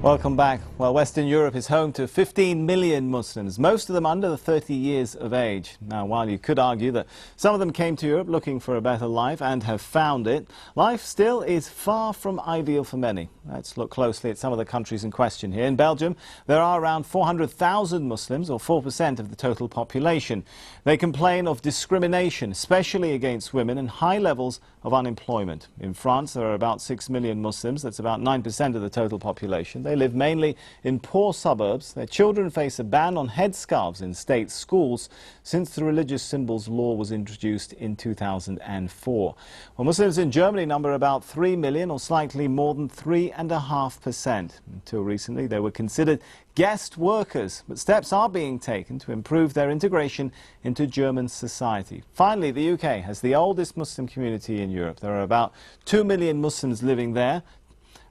Welcome back. Well, Western Europe is home to 15 million Muslims, most of them under the 30 years of age. Now, while you could argue that some of them came to Europe looking for a better life and have found it, life still is far from ideal for many. Let's look closely at some of the countries in question here. In Belgium, there are around 400,000 Muslims, or 4% of the total population. They complain of discrimination, especially against women, and high levels of unemployment. In France, there are about 6 million Muslims. That's about 9% of the total population. They live mainly in poor suburbs. Their children face a ban on headscarves in state schools since the religious symbols law was introduced in 2004. Well, Muslims in Germany number about 3 million, or slightly more than 3.5%. Until recently, they were considered guest workers, but steps are being taken to improve their integration into German society. Finally, the UK has the oldest Muslim community in Europe. There are about 2 million Muslims living there.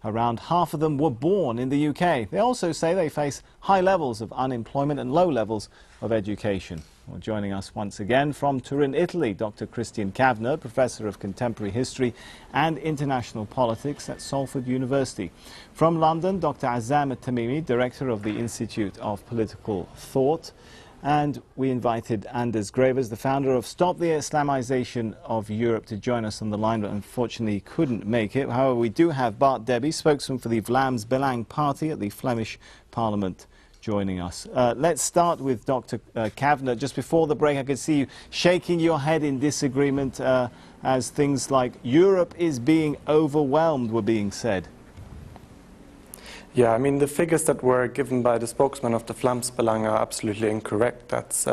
Around half of them were born in the UK. They also say they face high levels of unemployment and low levels of education. Well, joining us once again from Turin, Italy, Dr. Christian Kavner, Professor of Contemporary History and International Politics at Salford University. From London, Dr. Azzam Tamimi, Director of the Institute of Political Thought. And we invited Anders Gravers, the founder of Stop the Islamisation of Europe, to join us on the line, but unfortunately couldn't make it. However, we do have Bart Debby, spokesman for the Vlaams Belang Party at the Flemish Parliament, joining us. Let's start with Dr. Kavner. Just before the break, I could see you shaking your head in disagreement as things like Europe is being overwhelmed were being said. Yeah, I mean, the figures that were given by the spokesman of the Vlaams Belang are absolutely incorrect. That's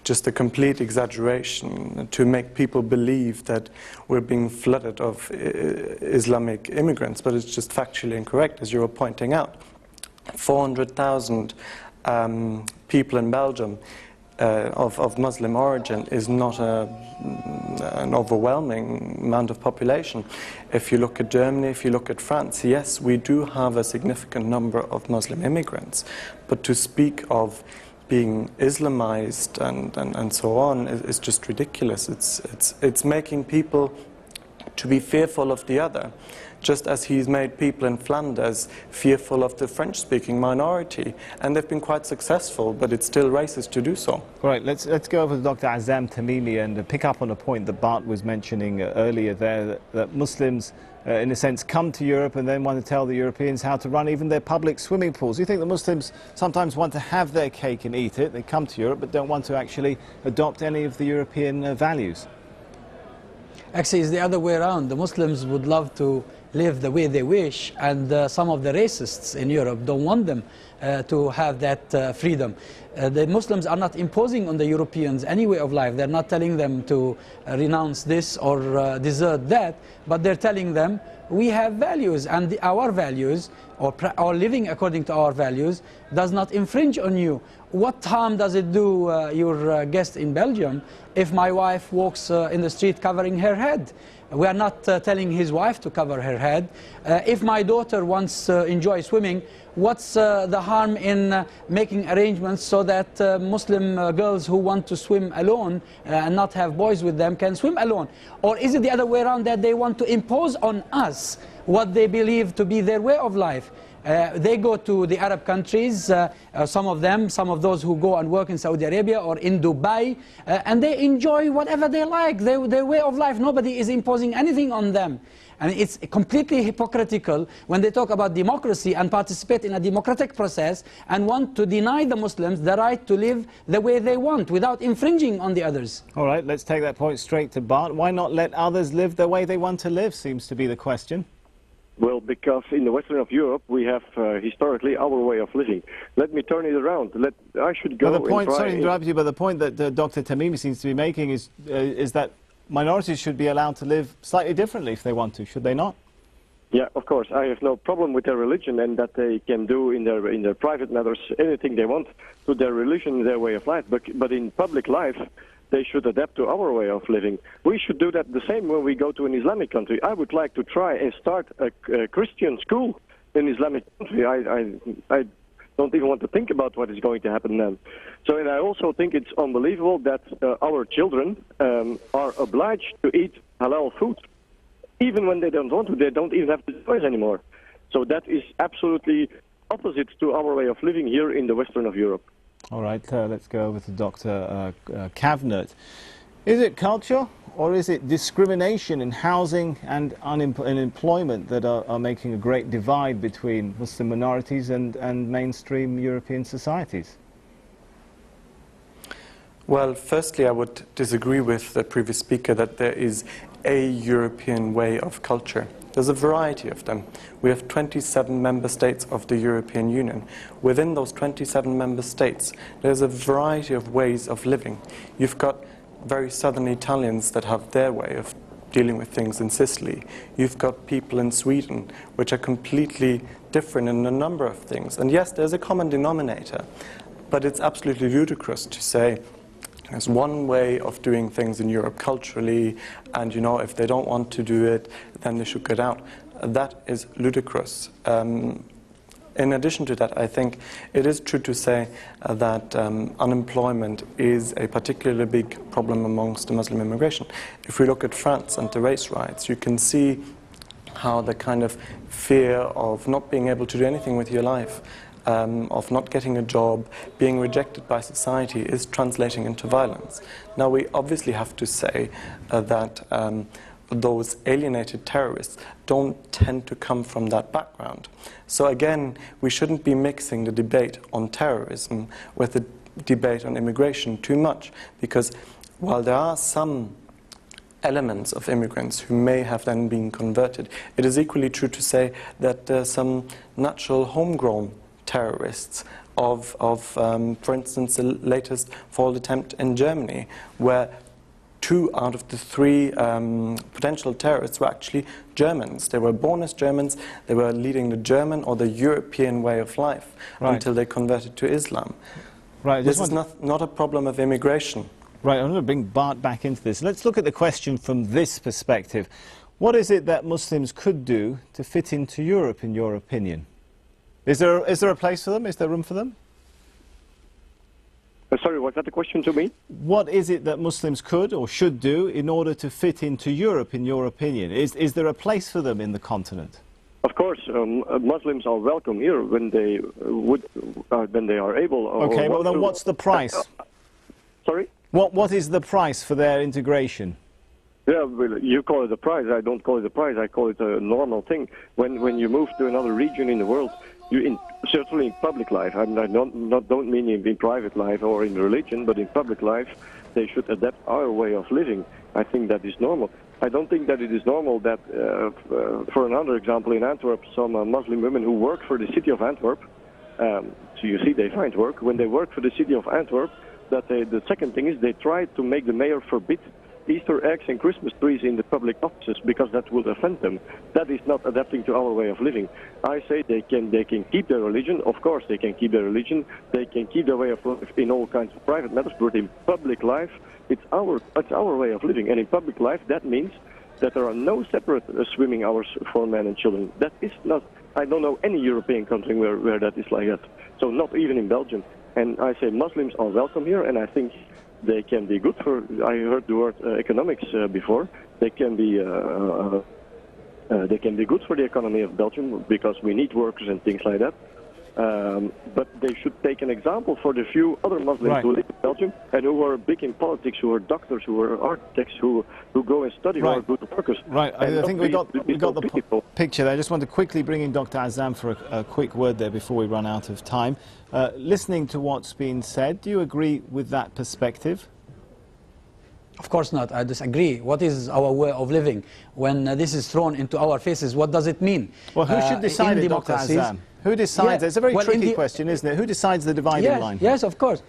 just a complete exaggeration to make people believe that we're being flooded of Islamic immigrants, but it's just factually incorrect, as you were pointing out. 400,000 people in Belgium of Muslim origin is not an overwhelming amount of population. If you look at Germany, if you look at France, yes, we do have a significant number of Muslim immigrants, but to speak of being Islamized and so on is just ridiculous. It's making people to be fearful of the other, just as he's made people in Flanders fearful of the French-speaking minority. And they've been quite successful, but it's still racist to do so. All right, let's go over to Dr. Azzam Tamimi and pick up on a point that Bart was mentioning earlier there, that Muslims, in a sense, come to Europe and then want to tell the Europeans how to run even their public swimming pools. Do you think the Muslims sometimes want to have their cake and eat it? They come to Europe but don't want to actually adopt any of the European values? Actually, it's the other way around. The Muslims would love to live the way they wish, and some of the racists in Europe don't want them to have that freedom. The Muslims are not imposing on the Europeans any way of life. They're not telling them to renounce this or desert that, but they're telling them we have values, and our values, or living according to our values, does not infringe on you. What harm does it do your guest in Belgium if my wife walks in the street covering her head? We are not telling his wife to cover her head. If my daughter wants to enjoy swimming, what's the harm in making arrangements so that Muslim girls who want to swim alone and not have boys with them can swim alone? Or is it the other way around, that they want to impose on us what they believe to be their way of life? They go to the Arab countries, some of those who go and work in Saudi Arabia or in Dubai, and they enjoy whatever they like, their way of life. Nobody is imposing anything on them. And it's completely hypocritical when they talk about democracy and participate in a democratic process and want to deny the Muslims the right to live the way they want without infringing on the others. All right, let's take that point straight to Bart. Why not let others live the way they want to live, seems to be the question. Well, because in the western of Europe, we have historically our way of living. Let me turn it around. I should go. But the point, sorry to interrupt you, but the point that Dr. Tamimi seems to be making is that minorities should be allowed to live slightly differently if they want to, should they not? Yeah, of course. I have no problem with their religion, and that they can do in their private matters anything they want to their religion, their way of life. But in public life, they should adapt to our way of living. We should do that the same when we go to an Islamic country. I would like to try and start a Christian school in Islamic country. I don't even want to think about what is going to happen then. So, and I also think it's unbelievable that our children are obliged to eat halal food. Even when they don't want to, they don't even have the choice anymore. So that is absolutely opposite to our way of living here in the western of Europe. All right, let's go over to Dr. Kavnert. Is it culture or is it discrimination in housing and employment that are making a great divide between Muslim minorities and mainstream European societies? Well, firstly, I would disagree with the previous speaker that there is a European way of culture. There's a variety of them. We have 27 member states of the European Union. Within those 27 member states, there's a variety of ways of living. You've got very southern Italians that have their way of dealing with things in Sicily. You've got people in Sweden which are completely different in a number of things. And yes, there's a common denominator, but it's absolutely ludicrous to say there's one way of doing things in Europe culturally, and if they don't want to do it, then they should get out. That is ludicrous. In addition to that, I think it is true to say that unemployment is a particularly big problem amongst the Muslim immigration. If we look at France and the race riots, you can see how the kind of fear of not being able to do anything with your life, of not getting a job, being rejected by society is translating into violence. Now, we obviously have to say that those alienated terrorists don't tend to come from that background. So again, we shouldn't be mixing the debate on terrorism with the debate on immigration too much, because while there are some elements of immigrants who may have then been converted, it is equally true to say that there are some natural homegrown terrorists for instance, the latest failed attempt in Germany, where 2 out of the 3 potential terrorists were actually Germans. They were born as Germans, they were leading the German or the European way of life until they converted to Islam. Right, this is not a problem of immigration. Right, I'm going to bring Bart back into this. Let's look at the question from this perspective. What is it that Muslims could do to fit into Europe, in your opinion? Is there a place for them? Is there room for them? Sorry, was that the question to me? What is it that Muslims could or should do in order to fit into Europe, in your opinion? Is there a place for them in the continent? Of course, Muslims are welcome here when they are able. Okay, but then what's the price? Sorry? What is the price for their integration? Yeah, well, you call it a price. I don't call it a price. I call it a normal thing. When you move to another region in the world, certainly in public life, I don't mean in private life or in religion, but in public life, they should adapt our way of living. I think that is normal. I don't think that it is normal that, for another example, in Antwerp, some Muslim women who work for the city of Antwerp, so you see they find work. When they work for the city of Antwerp, the second thing is they try to make the mayor forbid Easter eggs and Christmas trees in the public offices because that would offend them. That is not adapting to our way of living. I say they can keep their religion. Of course, they can keep their religion. They can keep their way of life in all kinds of private matters. But in public life, it's our way of living. And in public life, that means that there are no separate swimming hours for men and children. That is not. I don't know any European country where that is like that. So not even in Belgium. And I say Muslims are welcome here, and I think they can be good for. I heard the word economics before. They can be good for the economy of Belgium because we need workers and things like that. But they should take an example for the few other Muslims who live in Belgium and who are big in politics, who are doctors, who are architects, who go and study, who are good workers. Right, I think we got the picture there. I just want to quickly bring in Dr. Azam for a quick word there before we run out of time. Listening to what's been said, do you agree with that perspective? Of course not. I disagree. What is our way of living? When this is thrown into our faces, what does it mean? Well, who should decide it, Dr. Azam? Who decides? It's a very tricky question, isn't it? Who decides the dividing line? Yes, of course.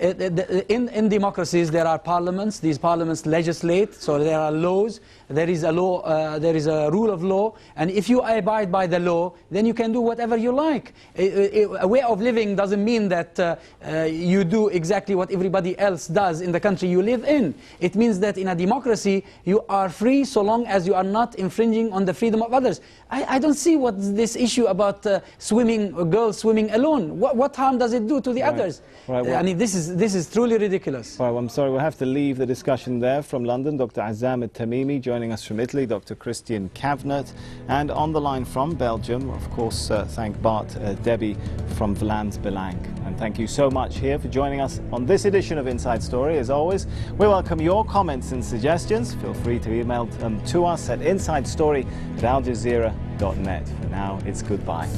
In democracies, there are parliaments. These parliaments legislate, so there are laws. There is a law. There is a rule of law, and if you abide by the law, then you can do whatever you like. A way of living doesn't mean that you do exactly what everybody else does in the country you live in. It means that in a democracy, you are free so long as you are not infringing on the freedom of others. I don't see what this issue about girls swimming alone. What harm does it do to the others? Right, well, I mean, this is truly ridiculous. Well, I'm sorry, we'll have to leave the discussion there. From London, Dr. Azam At-Tamimi joining joining us from Italy, Dr. Christian Cavnert, and on the line from Belgium, of course, thank Bart Debbie from Vlaams Belang. And thank you so much here for joining us on this edition of Inside Story. As always, we welcome your comments and suggestions. Feel free to email them to us at insidestory@aljazeera.net. For now, it's goodbye.